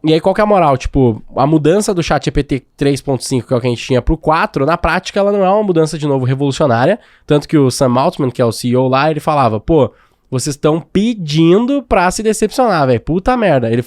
E aí, qual que é a moral? Tipo, a mudança do ChatGPT 3.5, que é o que a gente tinha pro 4, na prática, ela não é uma mudança, de novo, revolucionária. Tanto que o Sam Altman, que é o CEO lá, ele falava, pô, vocês estão pedindo pra se decepcionar, velho. Puta merda. Ele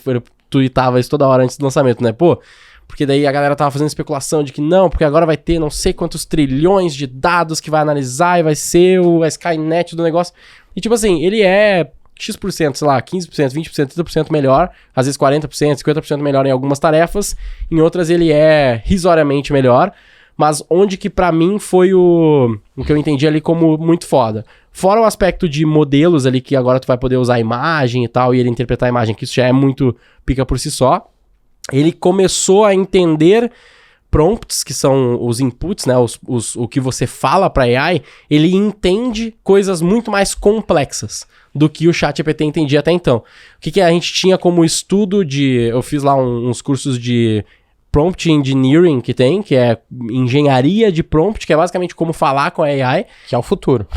tweetava isso toda hora antes do lançamento, né? Pô, porque daí a galera tava fazendo especulação de que não, porque agora vai ter não sei quantos trilhões de dados que vai analisar e vai ser a Skynet do negócio. E tipo assim, ele é X%, sei lá, 15%, 20%, 30% melhor, às vezes 40%, 50% melhor em algumas tarefas, em outras ele é risoriamente melhor, mas onde que pra mim foi o que eu entendi ali como muito foda. Fora o aspecto de modelos ali, que agora tu vai poder usar a imagem e tal, e ele interpretar a imagem, que isso já é muito pica por si só, ele começou a entender prompts, que são os inputs, né, o que você fala pra AI, ele entende coisas muito mais complexas do que o ChatGPT entendia até então. O que a gente tinha como estudo eu fiz lá uns cursos de prompt engineering que é engenharia de prompt, que é basicamente como falar com a AI. Que é o futuro.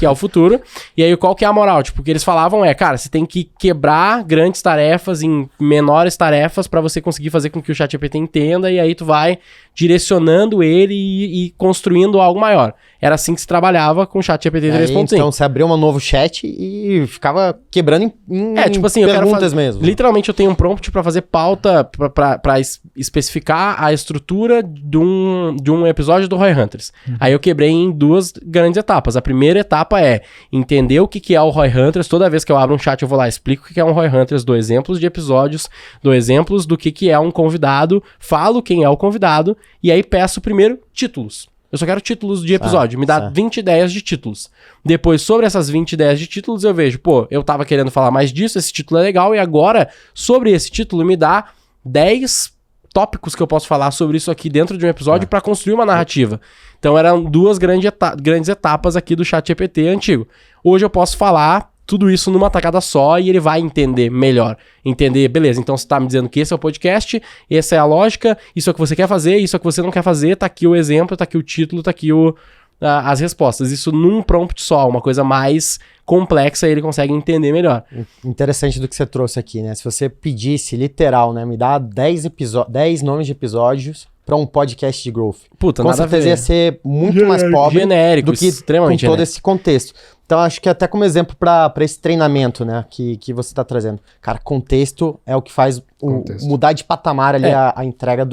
E aí, qual que é a moral? Tipo, o que eles falavam cara, você tem que quebrar grandes tarefas em menores tarefas pra você conseguir fazer com que o ChatGPT entenda, e aí tu vai direcionando ele e construindo algo maior. Era assim que se trabalhava com o ChatGPT 3.5. Então, você abriu um novo chat e ficava quebrando em tipo assim, perguntas mesmo. Literalmente, eu tenho um prompt pra fazer pauta, pra especificar a estrutura de um episódio do Roy Hunters. Aí eu quebrei em 2 grandes etapas. A primeira etapa é entender o que é o Roy Hunters. Toda vez que eu abro um chat, eu vou lá e explico o que é um Roy Hunters, dou exemplos de episódios, dou exemplos do que é um convidado, falo quem é o convidado, e aí peço primeiro títulos. Eu só quero títulos de episódio. Me dá 20 ideias de títulos. Depois, sobre essas 20 ideias de títulos, eu vejo, pô, eu tava querendo falar mais disso, esse título é legal, e agora, sobre esse título, me dá 10 tópicos que eu posso falar sobre isso aqui dentro de um episódio pra construir uma narrativa. Então, eram 2 grandes etapas aqui do ChatGPT antigo. Hoje eu posso falar tudo isso numa tacada só e ele vai entender melhor. Entender, beleza, então você tá me dizendo que esse é o podcast, essa é a lógica, isso é o que você quer fazer, isso é o que você não quer fazer, tá aqui o exemplo, tá aqui o título, tá aqui as respostas. Isso num prompt só, uma coisa mais complexa, ele consegue entender melhor. Interessante do que você trouxe aqui, né? Se você pedisse, literal, né? Me dá 10 nomes de episódios para um podcast de growth. Puta, com certeza ia ser muito mais pobre genérico, do que extremamente com todo esse contexto. Então, acho que até como exemplo para esse treinamento, né, que você está trazendo. Cara, contexto é o que faz mudar de patamar ali a entrega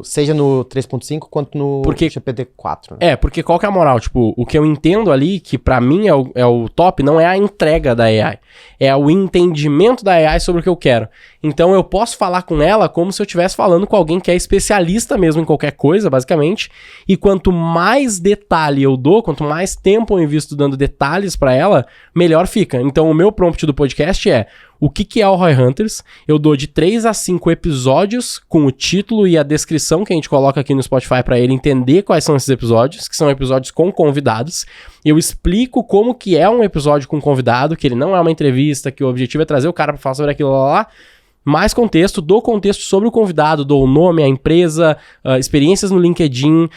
seja no 3.5 quanto no GPT-4. Né? Porque qual que é a moral? Tipo, o que eu entendo ali, que pra mim é o top, não é a entrega da AI. É o entendimento da AI sobre o que eu quero. Então eu posso falar com ela como se eu estivesse falando com alguém que é especialista mesmo em qualquer coisa, basicamente. E quanto mais detalhe eu dou, quanto mais tempo eu invisto dando detalhes pra ela, melhor fica. Então o meu prompt do podcast é: o que é o Roy Hunters? Eu dou de 3 a 5 episódios com o título e a descrição que a gente coloca aqui no Spotify para ele entender quais são esses episódios, que são episódios com convidados. Eu explico como que é um episódio com convidado, que ele não é uma entrevista, que o objetivo é trazer o cara para falar sobre aquilo lá. Mais contexto, dou contexto sobre o convidado, dou o nome, a empresa, experiências no LinkedIn,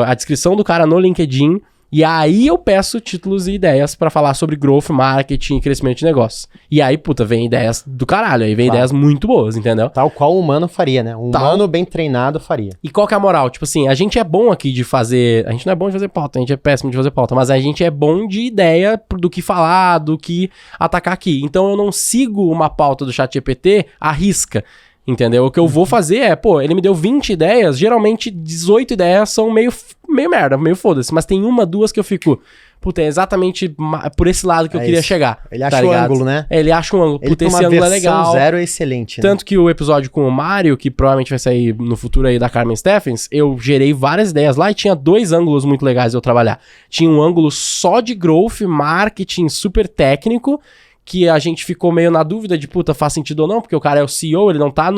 a descrição do cara no LinkedIn. E aí eu peço títulos e ideias pra falar sobre growth, marketing e crescimento de negócios. E aí, puta, vem ideias do caralho. Aí vem ideias muito boas, entendeu? Tal qual o humano faria, né? Um humano bem treinado faria. E qual que é a moral? Tipo assim, a gente é bom aqui de fazer... A gente não é bom de fazer pauta, a gente é péssimo de fazer pauta. Mas a gente é bom de ideia do que falar, do que atacar aqui. Então eu não sigo uma pauta do ChatGPT à risca. Entendeu? O que eu vou fazer é, ele me deu 20 ideias, geralmente 18 ideias são meio merda, meio foda-se, mas tem 1, 2 que eu fico, puta, é exatamente por esse lado que eu queria chegar. Ele acha o ângulo, né? Ele acha um ângulo, puta, esse ângulo é legal. 0 é excelente, né? Tanto que o episódio com o Mário, que provavelmente vai sair no futuro aí da Carmen Steffens, eu gerei várias ideias lá e tinha 2 ângulos muito legais de eu trabalhar. Tinha um ângulo só de growth, marketing super técnico, que a gente ficou meio na dúvida de, puta, faz sentido ou não, porque o cara é o CEO, ele não tá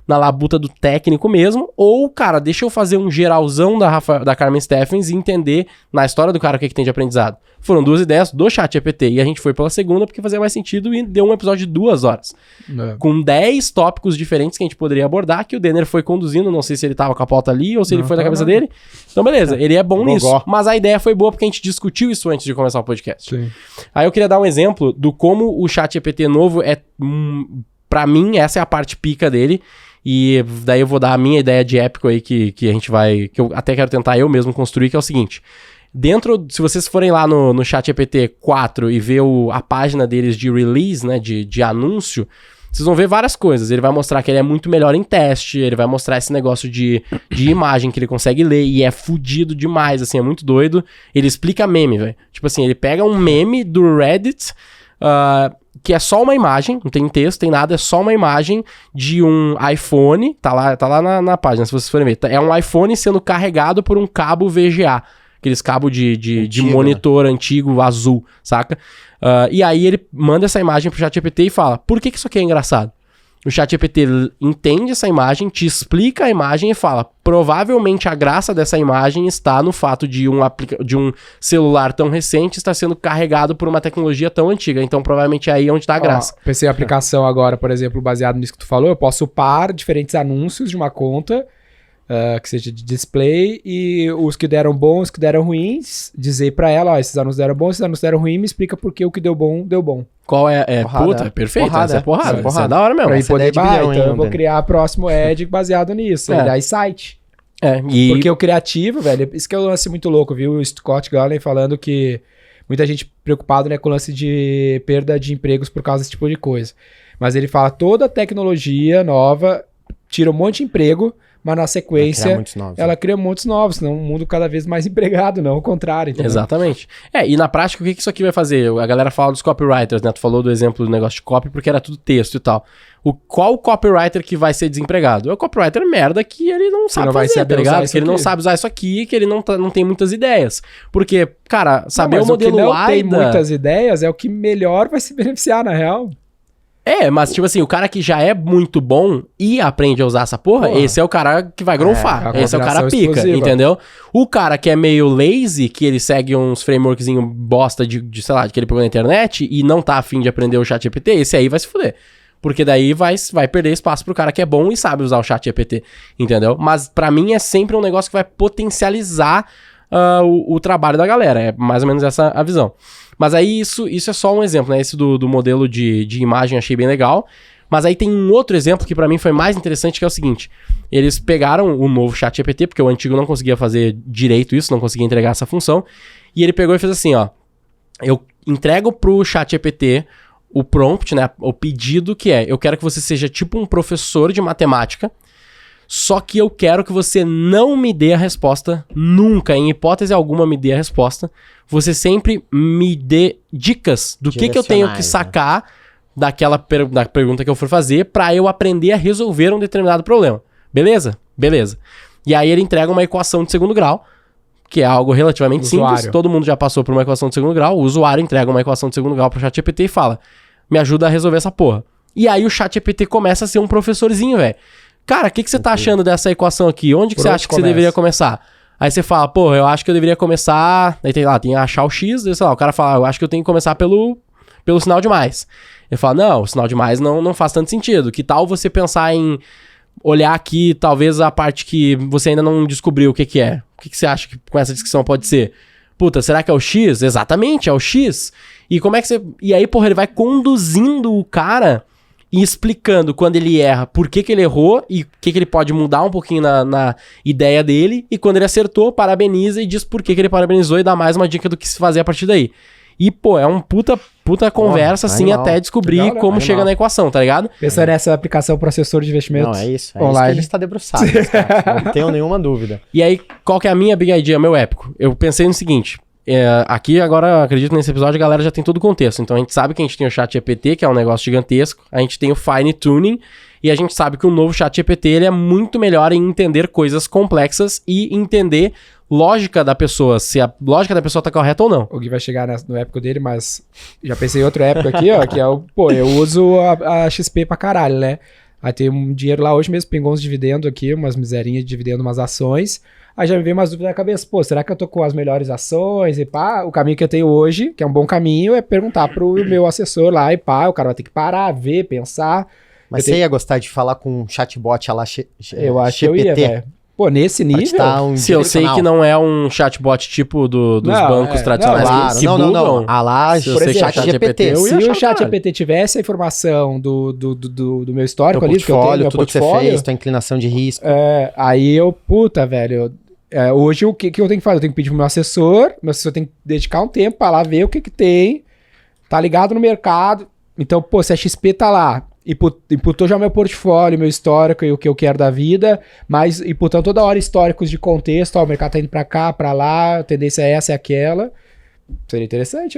na labuta do técnico mesmo, ou, cara, deixa eu fazer um geralzão da Carmen Steffens e entender na história do cara o que tem de aprendizado. Foram 2 ideias do ChatGPT, e a gente foi pela segunda porque fazia mais sentido e deu um episódio de 2 horas. Com 10 tópicos diferentes que a gente poderia abordar, que o Denner foi conduzindo, não sei se ele tava com a pauta ali ou se ele foi na cabeça dele. Então, beleza, ele é bom nisso. Mas a ideia foi boa porque a gente discutiu isso antes de começar o podcast. Sim. Aí eu queria dar um exemplo do como o ChatGPT novo é pra mim, essa é a parte pica dele. E daí eu vou dar a minha ideia de épico aí que a gente vai... Que eu até quero tentar eu mesmo construir, que é o seguinte. Se vocês forem lá no ChatGPT 4 e ver a página deles de release, né, de anúncio, vocês vão ver várias coisas. Ele vai mostrar que ele é muito melhor em teste, ele vai mostrar esse negócio de imagem que ele consegue ler e é fudido demais, assim, é muito doido. Ele explica meme, velho. Tipo assim, ele pega um meme do Reddit, que é só uma imagem, não tem texto, tem nada, é só uma imagem de um iPhone, tá lá na página, se vocês forem ver. É um iPhone sendo carregado por um cabo VGA. Aqueles cabos de monitor antigo, azul, saca? E aí ele manda essa imagem pro ChatGPT e fala, por que isso aqui é engraçado? O ChatGPT entende essa imagem, te explica a imagem e fala, provavelmente a graça dessa imagem está no fato de um celular tão recente estar sendo carregado por uma tecnologia tão antiga. Então provavelmente é aí onde está a graça. Pensei em aplicação agora, por exemplo, baseado nisso que tu falou, eu posso upar diferentes anúncios de uma conta, que seja de display, e os que deram bons, os que deram ruins, dizer pra ela, ó, esses anúncios deram bons, esses anúncios deram ruins, me explica por que o que deu bom, deu bom. Qual é? Puta, perfeito, essa é porrada. Isso é da hora mesmo. Pra poder então eu vou criar próximo ad baseado nisso, e daí site. Porque o criativo, velho, isso que é um lance muito louco, viu? O Scott Galloway falando que muita gente preocupado, né, com o lance de perda de empregos por causa desse tipo de coisa. Mas ele fala, toda tecnologia nova tira um monte de emprego, mas na sequência ela cria muitos novos, senão um mundo cada vez mais empregado, não o contrário. Entendeu? Exatamente. E na prática, o que isso aqui vai fazer? A galera fala dos copywriters, né? Tu falou do exemplo do negócio de copy, porque era tudo texto e tal. Qual copywriter que vai ser desempregado? É o copywriter merda que ele não sabe fazer, tá ligado? Que ele não sabe usar isso aqui, que ele não tem muitas ideias. Porque, cara, saber o modelo que não tem muitas ideias é o que melhor vai se beneficiar, na real. Mas tipo assim, o cara que já é muito bom e aprende a usar essa porra, esse é o cara que vai grofar. Esse é o cara pica, explosiva. Entendeu? O cara que é meio lazy, que ele segue uns frameworkzinho bosta de sei lá, que ele pegou na internet e não tá afim de aprender o ChatGPT, esse aí vai se fuder. Porque daí vai perder espaço pro cara que é bom e sabe usar o ChatGPT, entendeu? Mas pra mim é sempre um negócio que vai potencializar o trabalho da galera. É mais ou menos essa a visão. Mas aí isso é só um exemplo, né? Esse do modelo de imagem eu achei bem legal. Mas aí tem um outro exemplo que pra mim foi mais interessante, que é o seguinte. Eles pegaram o novo ChatGPT, porque o antigo não conseguia fazer direito isso, não conseguia entregar essa função. E ele pegou e fez assim, ó. Eu entrego pro ChatGPT o prompt, né? O pedido que é, eu quero que você seja tipo um professor de matemática, só que eu quero que você não me dê a resposta, nunca, em hipótese alguma me dê a resposta. Você sempre me dê dicas do que eu tenho que sacar da pergunta que eu for fazer pra eu aprender a resolver um determinado problema. Beleza? Beleza. E aí ele entrega uma equação de segundo grau, que é algo relativamente simples. Todo mundo já passou por uma equação de segundo grau. O usuário entrega uma equação de segundo grau pro ChatGPT e fala, me ajuda a resolver essa porra. E aí o ChatGPT começa a ser um professorzinho, velho. Cara, o que você tá achando dessa equação aqui? Onde que você acha que você deveria começar? Aí você fala, porra, eu acho que eu deveria começar... Aí tem que achar o X, sei lá, o cara fala, eu acho que eu tenho que começar pelo sinal de mais. Ele fala, não, o sinal de mais não faz tanto sentido. Que tal você pensar em olhar aqui, talvez, a parte que você ainda não descobriu o que é? O que você acha que com essa descrição pode ser? Puta, será que é o X? Exatamente, é o X. E como é que você... E aí, porra, ele vai conduzindo o cara... e explicando quando ele erra, por que ele errou e o que ele pode mudar um pouquinho na ideia dele, e quando ele acertou, parabeniza e diz por que ele parabenizou e dá mais uma dica do que se fazer a partir daí. E, pô, é um puta conversa, assim, até descobrir legal, como chega na equação, tá ligado? Pensa nessa aplicação pro assessor de investimentos. Não, é isso. É online. Isso que a gente tá debruçado, cara. Não tenho nenhuma dúvida. E aí, qual que é a minha big idea, meu épico? Eu pensei no seguinte... aqui agora, acredito nesse episódio, a galera já tem todo o contexto. Então a gente sabe que a gente tem o ChatGPT, que é um negócio gigantesco. A gente tem o Fine Tuning. E a gente sabe que o novo ChatGPT ele é muito melhor em entender coisas complexas e entender lógica da pessoa, se a lógica da pessoa tá correta ou não. O Gui vai chegar no épico dele, mas já pensei em outro épico aqui, ó, que é o... Pô, eu uso a XP pra caralho, né? Aí tem um dinheiro lá hoje mesmo, pingou uns dividendos aqui, umas miserinhas de dividendo, umas ações. Aí já me veio umas dúvidas na cabeça, pô, será que eu tô com as melhores ações e pá? O caminho que eu tenho hoje, que é um bom caminho, é perguntar pro meu assessor lá e pá, o cara vai ter que parar, ver, pensar. Mas você ia gostar de falar com um chatbot lá, eu acho que eu ia, velho. Pô, nesse nível... Se eu sei que não é um chatbot tipo dos bancos tradicionais que bugam. Por exemplo, ChatGPT. Se o ChatGPT tivesse a informação do meu histórico ali, que eu tenho, meu tudo que você fez, tua inclinação de risco. Aí eu, velho... hoje o que eu tenho que fazer? Eu tenho que pedir pro meu assessor tem que dedicar um tempo pra lá ver o que tem, tá ligado no mercado. Então, pô, se a XP tá lá, imputou já meu portfólio, meu histórico e o que eu quero da vida, mas imputando toda hora históricos de contexto, ó, o mercado tá indo pra cá, pra lá, a tendência é essa e aquela. Seria interessante, né?